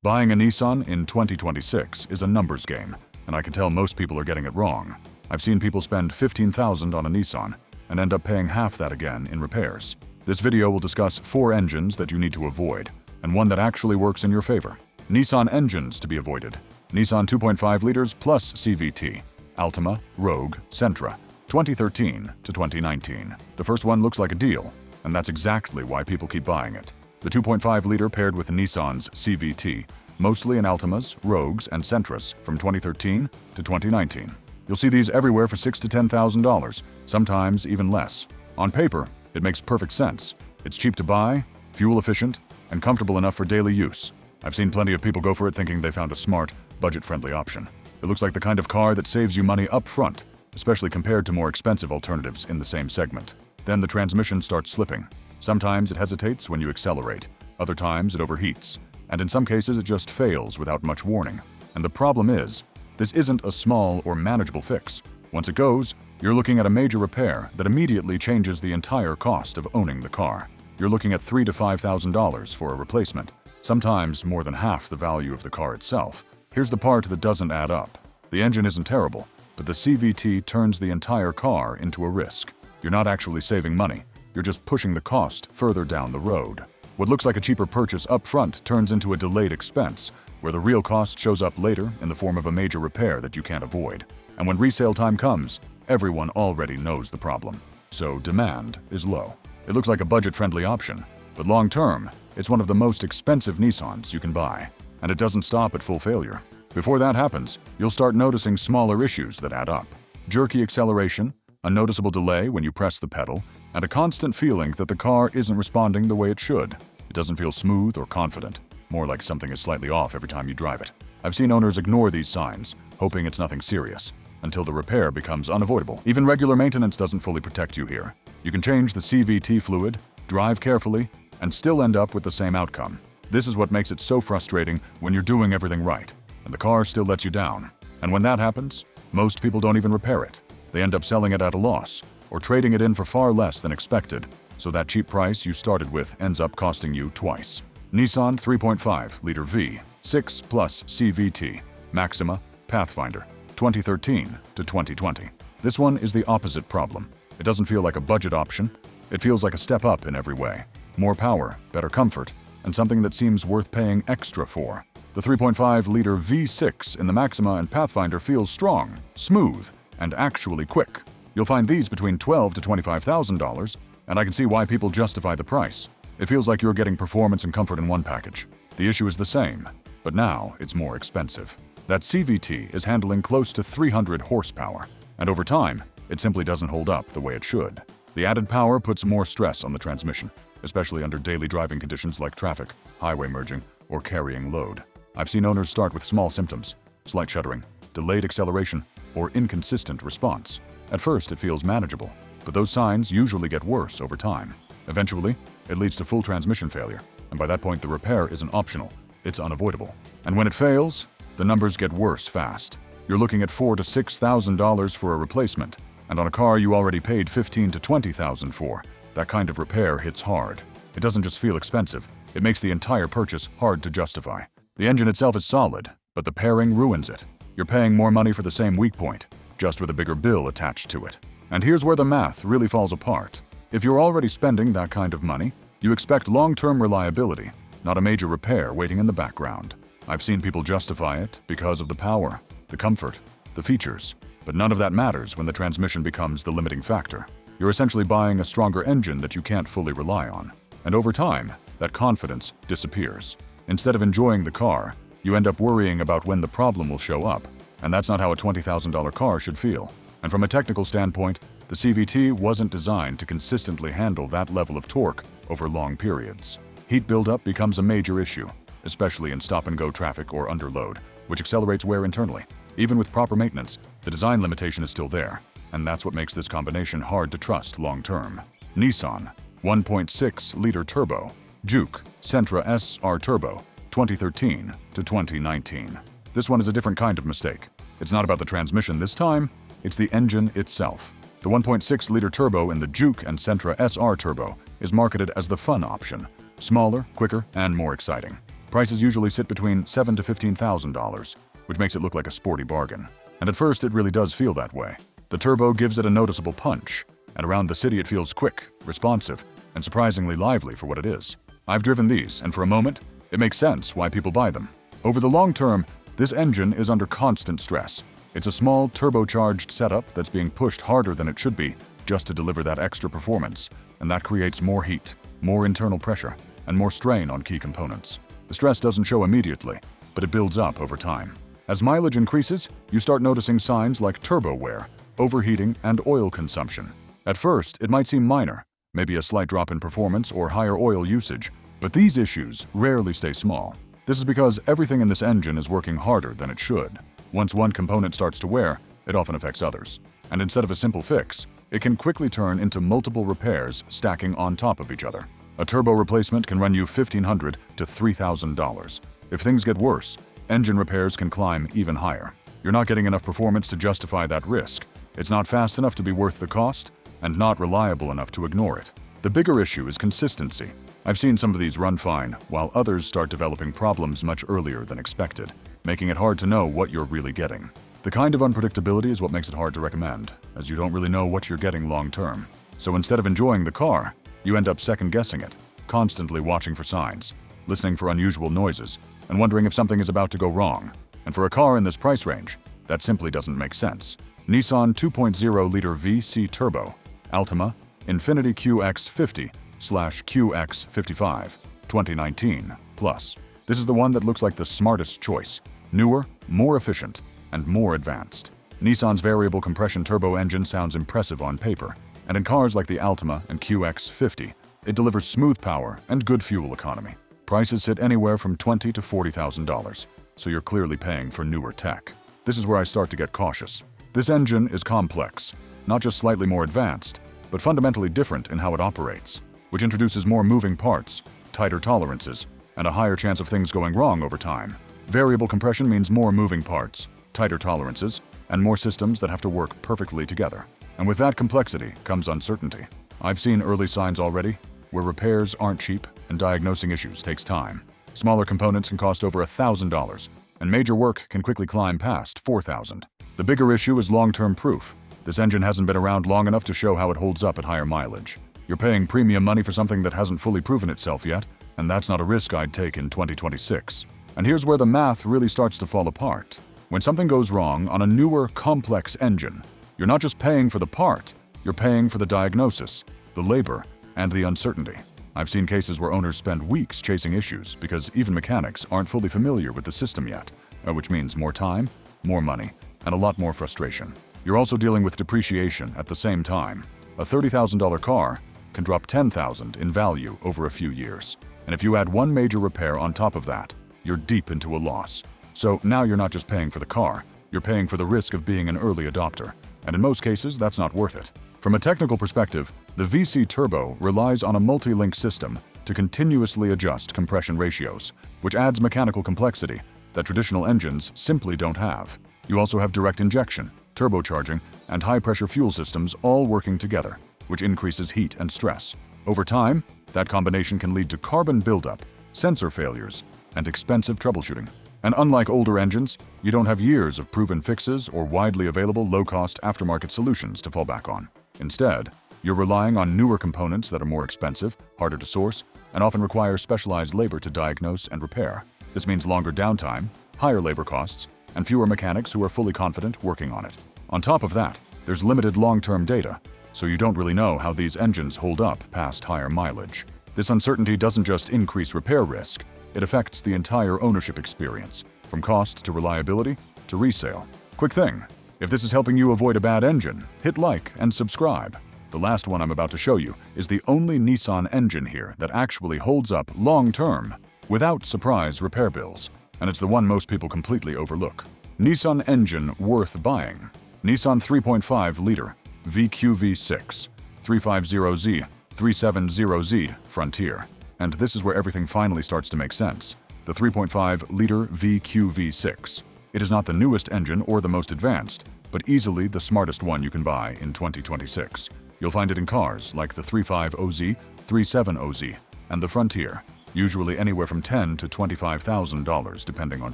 Buying a Nissan in 2026 is a numbers game, and I can tell most people are getting it wrong. I've seen people spend $15,000 on a Nissan and end up paying half that again in repairs. This video will discuss 4 engines that you need to avoid, and one that actually works in your favor. Nissan engines to be avoided. Nissan 2.5 liters plus CVT, Altima, Rogue, Sentra, 2013 to 2019. The first one looks like a deal, and that's exactly why people keep buying it. The 2.5 liter paired with Nissan's CVT, mostly in Altimas, Rogues, and Sentras from 2013 to 2019. You'll see these everywhere for $6,000 to $10,000, sometimes even less. On paper, it makes perfect sense. It's cheap to buy, fuel efficient, and comfortable enough for daily use. I've seen plenty of people go for it thinking they found a smart, budget-friendly option. It looks like the kind of car that saves you money up front, especially compared to more expensive alternatives in the same segment. Then the transmission starts slipping. Sometimes it hesitates when you accelerate, other times it overheats, and in some cases it just fails without much warning. And the problem is, this isn't a small or manageable fix. Once it goes, you're looking at a major repair that immediately changes the entire cost of owning the car. You're looking at $3,000 to $5,000 for a replacement, sometimes more than half the value of the car itself. Here's the part that doesn't add up. The engine isn't terrible, but the CVT turns the entire car into a risk. You're not actually saving money. You're just pushing the cost further down the road. What looks like a cheaper purchase up front turns into a delayed expense, where the real cost shows up later in the form of a major repair that you can't avoid. And when resale time comes, everyone already knows the problem. So demand is low. It looks like a budget-friendly option, but long-term, it's one of the most expensive Nissans you can buy. And it doesn't stop at full failure. Before that happens, you'll start noticing smaller issues that add up. Jerky acceleration, a noticeable delay when you press the pedal, and a constant feeling that the car isn't responding the way it should. It doesn't feel smooth or confident, more like something is slightly off every time you drive it. I've seen owners ignore these signs, hoping it's nothing serious, until the repair becomes unavoidable. Even regular maintenance doesn't fully protect you here. You can change the CVT fluid, drive carefully, and still end up with the same outcome. This is what makes it so frustrating when you're doing everything right, and the car still lets you down. And when that happens, most people don't even repair it. They end up selling it at a loss, or trading it in for far less than expected, so that cheap price you started with ends up costing you twice. Nissan 3.5 liter V, 6 plus CVT, Maxima, Pathfinder, 2013 to 2020. This one is the opposite problem. It doesn't feel like a budget option. It feels like a step up in every way. More power, better comfort, and something that seems worth paying extra for. The 3.5 liter V6 in the Maxima and Pathfinder feels strong, smooth, and actually quick. You'll find these between $12,000 to $25,000, and I can see why people justify the price. It feels like you're getting performance and comfort in one package. The issue is the same, but now it's more expensive. That CVT is handling close to 300 horsepower, and over time, it simply doesn't hold up the way it should. The added power puts more stress on the transmission, especially under daily driving conditions like traffic, highway merging, or carrying load. I've seen owners start with small symptoms, slight shuddering, delayed acceleration, or inconsistent response. At first, it feels manageable, but those signs usually get worse over time. Eventually, it leads to full transmission failure, and by that point the repair isn't optional, it's unavoidable. And when it fails, the numbers get worse fast. You're looking at $4,000 to $6,000 for a replacement, and on a car you already paid $15,000 to $20,000 for, that kind of repair hits hard. It doesn't just feel expensive, it makes the entire purchase hard to justify. The engine itself is solid, but the pairing ruins it. You're paying more money for the same weak point, just with a bigger bill attached to it. And here's where the math really falls apart. If you're already spending that kind of money, you expect long-term reliability, not a major repair waiting in the background. I've seen people justify it because of the power, the comfort, the features, but none of that matters when the transmission becomes the limiting factor. You're essentially buying a stronger engine that you can't fully rely on. And over time, that confidence disappears. Instead of enjoying the car, you end up worrying about when the problem will show up. And that's not how a $20,000 car should feel. And from a technical standpoint, the CVT wasn't designed to consistently handle that level of torque over long periods. Heat buildup becomes a major issue, especially in stop-and-go traffic or underload, which accelerates wear internally. Even with proper maintenance, the design limitation is still there, and that's what makes this combination hard to trust long-term. Nissan 1.6 liter turbo, Juke Sentra SR Turbo, 2013 to 2019. This one is a different kind of mistake. It's not about the transmission this time, it's the engine itself. The 1.6 liter turbo in the Juke and Sentra SR Turbo is marketed as the fun option, smaller, quicker, and more exciting. Prices usually sit between $7,000 to $15,000, which makes it look like a sporty bargain. And at first, it really does feel that way. The turbo gives it a noticeable punch, and around the city it feels quick, responsive, and surprisingly lively for what it is. I've driven these, and for a moment, it makes sense why people buy them. Over the long term, this engine is under constant stress. It's a small, turbocharged setup that's being pushed harder than it should be just to deliver that extra performance, and that creates more heat, more internal pressure, and more strain on key components. The stress doesn't show immediately, but it builds up over time. As mileage increases, you start noticing signs like turbo wear, overheating, and oil consumption. At first, it might seem minor, maybe a slight drop in performance or higher oil usage, but these issues rarely stay small. This is because everything in this engine is working harder than it should. Once one component starts to wear, it often affects others. And instead of a simple fix, it can quickly turn into multiple repairs stacking on top of each other. A turbo replacement can run you $1,500 to $3,000. If things get worse, engine repairs can climb even higher. You're not getting enough performance to justify that risk. It's not fast enough to be worth the cost, and not reliable enough to ignore it. The bigger issue is consistency. I've seen some of these run fine, while others start developing problems much earlier than expected, making it hard to know what you're really getting. The kind of unpredictability is what makes it hard to recommend, as you don't really know what you're getting long term. So instead of enjoying the car, you end up second-guessing it, constantly watching for signs, listening for unusual noises, and wondering if something is about to go wrong. And for a car in this price range, that simply doesn't make sense. Nissan 2.0-liter VC Turbo, Altima, Infiniti QX50/QX55, 2019 Plus. This is the one that looks like the smartest choice. Newer, more efficient, and more advanced. Nissan's variable compression turbo engine sounds impressive on paper, and in cars like the Altima and QX50, it delivers smooth power and good fuel economy. Prices sit anywhere from $20,000 to $40,000, so you're clearly paying for newer tech. This is where I start to get cautious. This engine is complex, not just slightly more advanced, but fundamentally different in how it operates, which introduces more moving parts, tighter tolerances, and a higher chance of things going wrong over time. Variable compression means more moving parts, tighter tolerances, and more systems that have to work perfectly together. And with that complexity comes uncertainty. I've seen early signs already, where repairs aren't cheap and diagnosing issues takes time. Smaller components can cost over $1,000, and major work can quickly climb past $4,000. The bigger issue is long-term proof. This engine hasn't been around long enough to show how it holds up at higher mileage. You're paying premium money for something that hasn't fully proven itself yet, and that's not a risk I'd take in 2026. And here's where the math really starts to fall apart. When something goes wrong on a newer, complex engine, you're not just paying for the part, you're paying for the diagnosis, the labor, and the uncertainty. I've seen cases where owners spend weeks chasing issues because even mechanics aren't fully familiar with the system yet, which means more time, more money, and a lot more frustration. You're also dealing with depreciation at the same time. A $30,000 car can drop $10,000 in value over a few years. And if you add one major repair on top of that, you're deep into a loss. So now you're not just paying for the car, you're paying for the risk of being an early adopter. And in most cases, that's not worth it. From a technical perspective, the VC Turbo relies on a multi-link system to continuously adjust compression ratios, which adds mechanical complexity that traditional engines simply don't have. You also have direct injection, turbocharging, and high-pressure fuel systems all working together, which increases heat and stress. Over time, that combination can lead to carbon buildup, sensor failures, and expensive troubleshooting. And unlike older engines, you don't have years of proven fixes or widely available low-cost aftermarket solutions to fall back on. Instead, you're relying on newer components that are more expensive, harder to source, and often require specialized labor to diagnose and repair. This means longer downtime, higher labor costs, and fewer mechanics who are fully confident working on it. On top of that, there's limited long-term data, so you don't really know how these engines hold up past higher mileage. This uncertainty doesn't just increase repair risk, it affects the entire ownership experience, from cost to reliability to resale. Quick thing, if this is helping you avoid a bad engine, hit like and subscribe. The last one I'm about to show you is the only Nissan engine here that actually holds up long-term, without surprise repair bills, and it's the one most people completely overlook. Nissan engine worth buying. Nissan 3.5-liter VQV6 350Z 370Z Frontier. And this is where everything finally starts to make sense. The 3.5-liter VQV6. It is not the newest engine or the most advanced, but easily the smartest one you can buy in 2026. You'll find it in cars like the 350Z, 370Z, and the Frontier. usually anywhere from $10,000 to $25,000 depending on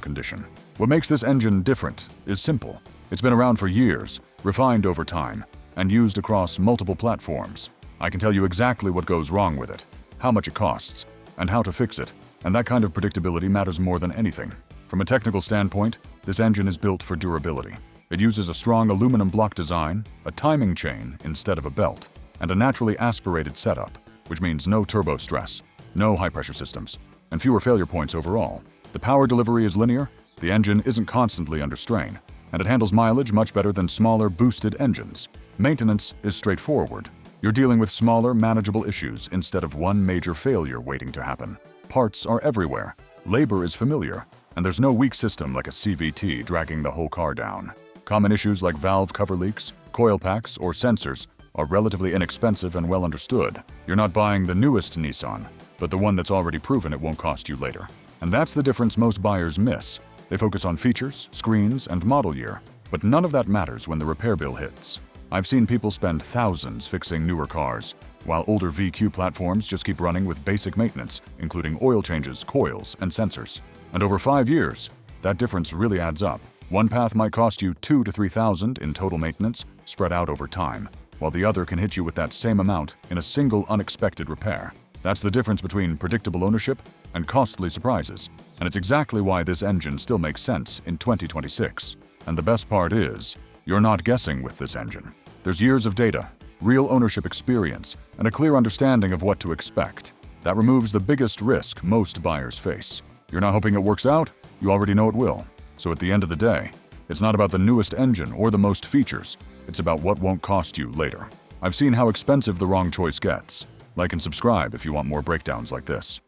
condition. What makes this engine different is simple. It's been around for years, refined over time, and used across multiple platforms. I can tell you exactly what goes wrong with it, how much it costs, and how to fix it, and that kind of predictability matters more than anything. From a technical standpoint, this engine is built for durability. It uses a strong aluminum block design, a timing chain instead of a belt, and a naturally aspirated setup, which means no turbo stress, no high-pressure systems, and fewer failure points overall. The power delivery is linear, the engine isn't constantly under strain, and it handles mileage much better than smaller boosted engines. Maintenance is straightforward. You're dealing with smaller, manageable issues instead of one major failure waiting to happen. Parts are everywhere, labor is familiar, and there's no weak system like a CVT dragging the whole car down. Common issues like valve cover leaks, coil packs, or sensors are relatively inexpensive and well understood. You're not buying the newest Nissan, but the one that's already proven it won't cost you later. And that's the difference most buyers miss. They focus on features, screens, and model year, but none of that matters when the repair bill hits. I've seen people spend thousands fixing newer cars, while older VQ platforms just keep running with basic maintenance, including oil changes, coils, and sensors. And over 5 years, that difference really adds up. One path might cost you $2,000 to $3,000 in total maintenance, spread out over time, while the other can hit you with that same amount in a single unexpected repair. That's the difference between predictable ownership and costly surprises, and it's exactly why this engine still makes sense in 2026. And the best part is, you're not guessing with this engine. There's years of data, real ownership experience, and a clear understanding of what to expect. That removes the biggest risk most buyers face. You're not hoping it works out, you already know it will. So at the end of the day, it's not about the newest engine or the most features, it's about what won't cost you later. I've seen how expensive the wrong choice gets. Like and subscribe if you want more breakdowns like this.